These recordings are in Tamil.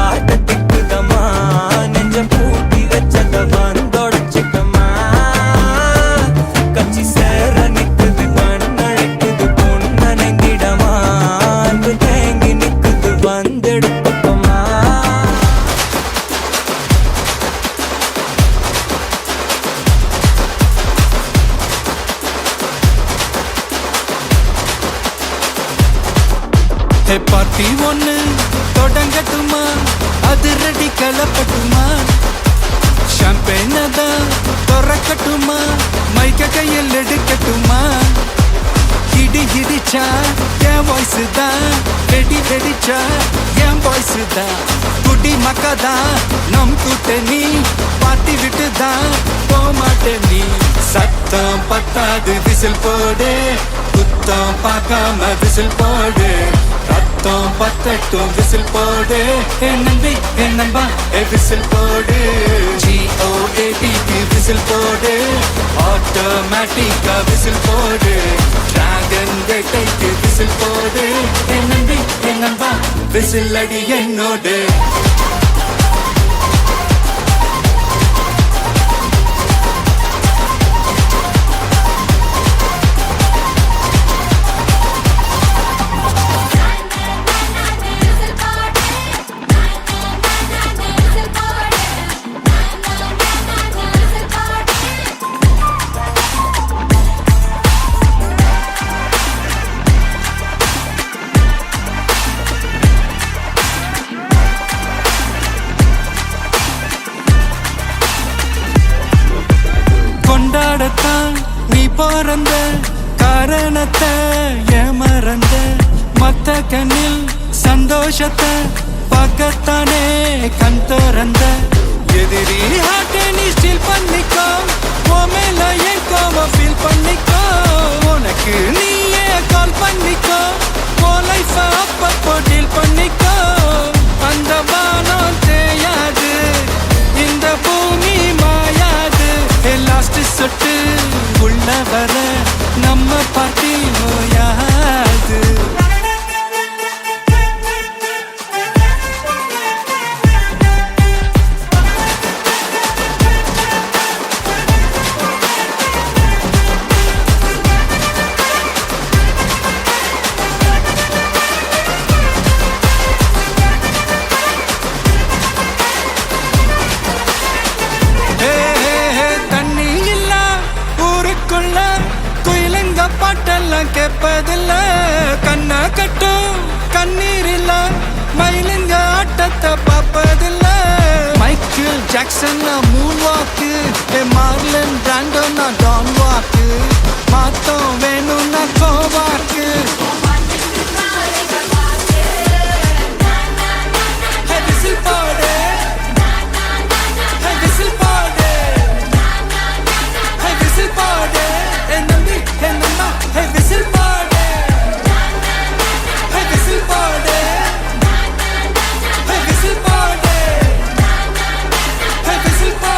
வார்த்தை திக்குதம்மா நெஞ்ச பூட்டி வச்சத வந்தொடச்சிட்டமா கச்சி சேர நிக்குது கண்ணழைக்குது பொண்ண நெங்கிடமா அன்பு தேங்கி நிக்குது வந்தெடுத்துக்கமா பார்ட்டி ஒண்ணு தொடங்கட்டுமா அது ரெடி கலப்பட்டுமா ஷாம்பெயின் தான் திறக்கட்டுமா மைக்க கையில் எடுக்கட்டுமா இடி இடிச்சா என் வாய்ஸ் தான் வெடி வெடிச்சா என் வாய்ஸ் தான் குடி மக்கதான் நம் கூட்டணி பாட்டி விட்டு தான் போமாட்டேன் நீ சத்தம் பத்தாது விசில் போடு குத்தம் பார்க்காம விசில் போடு ரத்தம் பத்தட்டும் விசில் போடு என் நம்பி என் நம்பா விசில் போடு GOATக்கு விசில் போடு ஆட்டோமேட்டிக்கா விசில் போடு டிராகன் வேட்டைக்கு விசில் போடு என் நம்பி என் நம்பா விசில் அடி என்னோடு கொண்டாடத்தான் நீ பிறந்த காரணத்தை ஏமறந்த மத்த கண்ணில் சந்தோஷத்தை பார்க்கத்தானே கண் திறந்த எதிரி ஹார்ட்டை நீ ஸ்டீல் பண்ணிக்கோ உன் மேல என் கோவம் ஃபீல் பண்ணிக்கோ உனக்கு நீயே கால் பண்ணிக்கோ உன் லைஃப அப்பப்போ டீல் பண்ணிக்கோ அந்த வானம் தேயாது இந்த பூமி மாயாது லாஸ்ட் சொட்டு உள்ள வர நம்ம பார்ட்டி நோயாது பாட்டெல்லாம் கேட்பதில்ல கண்ணா கட்டும் கண்ணீர் இல்ல மயிலுங்க ஆட்டத்தை பார்ப்பதில்ல மைக்கேல் ஜாக்சன் மூன் வாக்கு மார்லன் பிராண்டோ நான் டான் வாக்கு மாத்தம் வேணும்னா கோவாக்கு Hey, whistle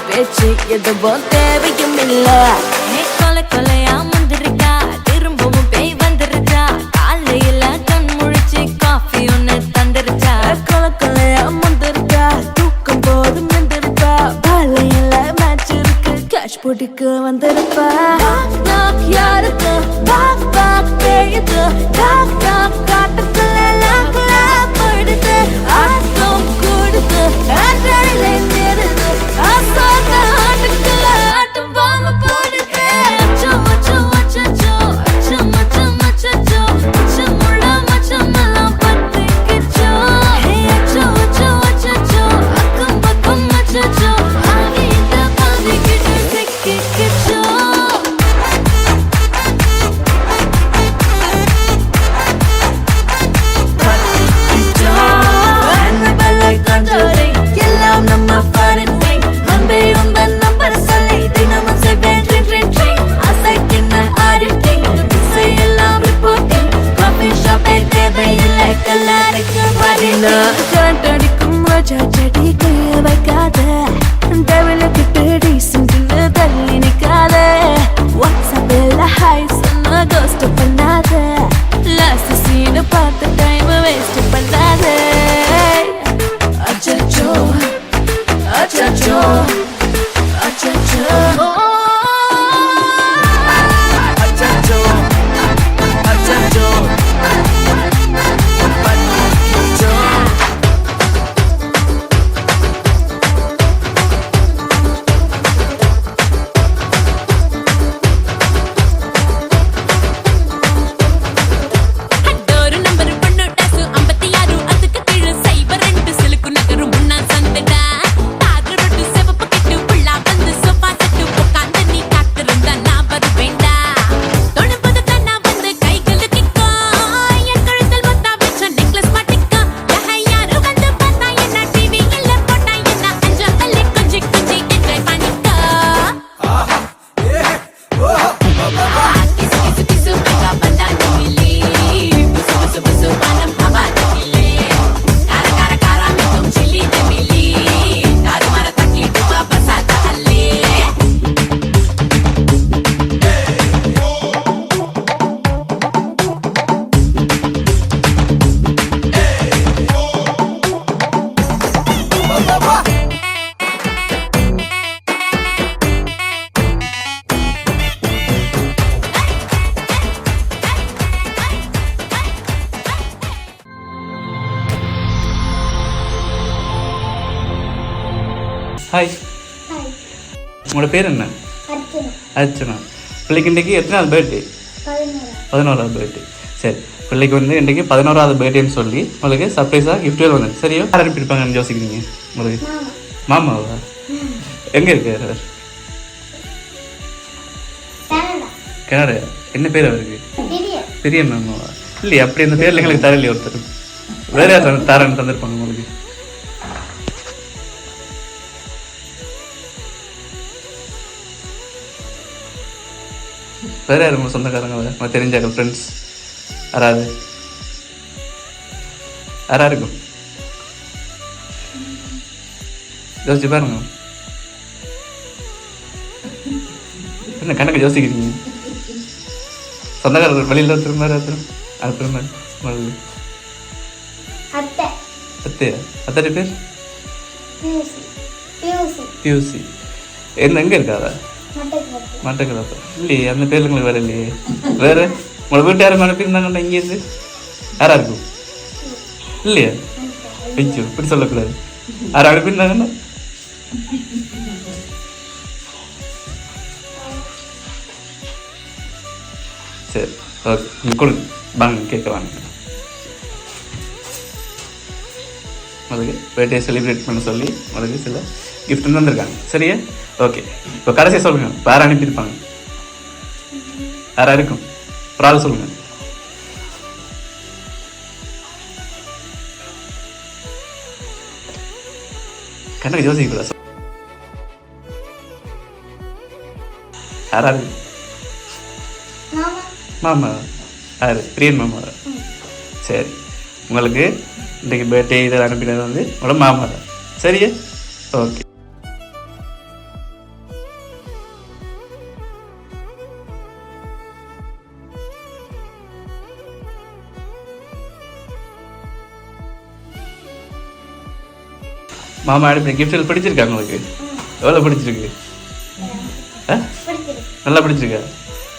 பேச்சு எதுவும் தேவையும் இல்ல. கொலை கொலையா முந்திருக்கா திரும்பவும் பேய் வந்துருச்சா, காலையில கண் முழிச்சு காஃபி ஒன்னு தந்துருச்சா. கொலை கொலையா முந்திருக்கா தூக்கம் போது நின்றுருக்கா, பாலையில மேட்ச் இருக்கு கேஷ் போட்டுக்கு வந்திருப்பா. யாருக்கு பாக் பாக் பேயுது, டாக் டாக் காட்டுக்குள்ள லாக்ல படுது, ஆட்டம் கூடுது ஆட்டையில நிறுது, ஆசாக ஆட்டுக்குள்ள ஆட்டம் பாம்பு போடுது. அச்சம் அச்சம் அச்சச்சோ அச்சம் அச்சம் அச்சச்சோ அச்சமுள்ள மச்சமெல்லாம் பத்திக்கிச்சோ. அச்சம் அச்சம் அச்சச்சோ அக்கம் பக்கம் அச்சச்சோ ஆகிட்ட பாதிக்கிட்டு சிக்கிக்கிச்சோ. எல்லாம் நம்ம பாருந்தேன் நம்பே உங்க நம்பர் சொல்லி தினமும் செய்வேன் ட்ரிங் ட்ரிங் ட்ரிங். அசைக்கின்ன ஆடிட்டிங் எல்லாம் ரிப்போர்ட்டிங், காஃபி ஷாப்பே தேவையில்லை கல்லாருக்கு பாடினா. காட்டடிக்கும் ரோஜா செடி கைய வைக்காத, டெவலப்பிட்டு டீசன்ட்னு தள்ளி நிக்காத, வாட்ஸ்அப்பில் ஹாய் சொன்ன கோஸ்ட் பண்ணாத, லாஸ்ட் சீன் பார்த்து டைம் வேஸ்ட் பண்ணாத. அச்சச்சோ அச்சச்சோ அச்சச்சோ அச்சச்சோ அச்சச்சோ பத்திக்கிச்சோ. டோரு நம்பர் 1 டாசு 56 அதுக்கு கீழ சைபர் 2 சிலுக்கு நகரு முன்னா சந்தடா. தாரு ரொட்டு செவப்பு கிட்டு புள்ளா வந்து சோஃபா செட்டு உட்கார்ந்து நீ காத்திருந்தா நான் வருவேண்டா. தொடும்போது கண்ணா வந்து கைகள் கிக்கோ, என் கழுத்தில் முத்தா வச்ச நெக்லஸ் மாட்டிக்கோ. யாரு வந்து பார்த்தா என்ன டிவி இல்ல போட்டா என்ன அஞ்சு அள்ளி கொஞ்சி கொஞ்சி என்ஜாய் பண்ணிக்கோ. கிசு கிசு கிசு பெங்கா பந்தா நிமிலி, புசு புசு புசு பானம் ஹவா நிமிலே, கார கார காரா மிதும் சில்லி நிமிலி, தாரு மார தக்கி டுவா பசாதா அல்லே. ஹாய், உங்களோட பேர் என்ன? அர்ச்சனா. பிள்ளைக்கு இன்றைக்கி எத்தனாவது பர்த்டே? 11வது பர்த்டே. சரி, பிள்ளைக்கு வந்து இன்றைக்கி 11வது பர்த்டேன்னு சொல்லி உங்களுக்கு சர்ப்ரைஸாக கிஃப்ட் வந்து சரியோ? யார் அனுப்பியிருப்பாங்கன்னு யோசிக்கிறீங்க உங்களுக்கு? மாமாவா? எங்கே இருக்கார் அவர்? கனடா. என்ன பேர் அவருக்கு? பெரிய மாமாவா? இல்லையா, அப்படி அந்த பேரில் எங்களுக்கு தரலையே ஒருத்தர். வேற யார் தரேன்னு தந்திருப்பாங்க உங்களுக்கு? வேற யாரும் உங்கள் சொந்தக்காரங்க, உங்கள் தெரிஞ்சாங்க ஃப்ரெண்ட்ஸ் யாராவது யாரா இருக்கும்? யோசிச்சு பாருங்க. என்ன கணக்கு யோசிக்கிறீங்க? சொந்தக்காரர் வெளியில் திரும்ப திரும்ப அத்தையா? அத்தனை பேர் பியூசி. எங்கே இருக்காதா? மட்டக்களப்பா. இல்லையே, அந்த பேர் உங்களுக்கு வேற இல்லையே. வேற உங்களை வீட்டு யாரும் அனுப்பியிருந்தாங்கண்ணா இங்கேருந்து? யாரா இருக்கும்? இல்லையா? ஐயோ, இப்படி சொல்லக்கூடாது. யாரும் அனுப்பியிருந்தாங்கண்ணா? சரி, ஓகே, நீங்கள் கொடுங்க, வாங்க கேட்க வாங்க. அதுக்கு பர்த்டே செலிப்ரேட் பண்ண சொல்லி அதுக்கு சில கிஃப்ட் தந்துருக்காங்க. சரியா? ஓகே, இப்போ கடைசியாக சொல்லுங்கள், வேறு அனுப்பியிருப்பாங்க யாரா இருக்கும்? ஒரு ஆள் சொல்லுங்கள். கணக்கு யோசிக்கூடாது. யாரா இருக்கு? மாமா. யாரு? பிரியன் மாமா. சரி, உங்களுக்கு இன்றைக்கு பர்த்டே இதில் அனுப்பினது வந்து உங்களோட மாமா தான். சரியா? ஓகே. மாமா அனுப்பின கிஃப்ட்கள் பிடிச்சிருக்கா உங்களுக்கு? எவ்வளோ பிடிச்சிருக்கு? ஆ, நல்லா பிடிச்சிருக்கா?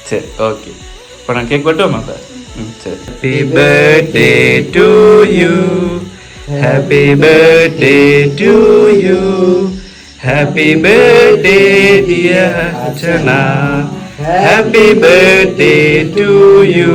சரி, ஓகே. இப்போ நான் கேக் வெட்டுவோமா இப்போ? சரி. Happy birthday to you, happy birthday to you, happy birthday dear Archana, happy birthday to you.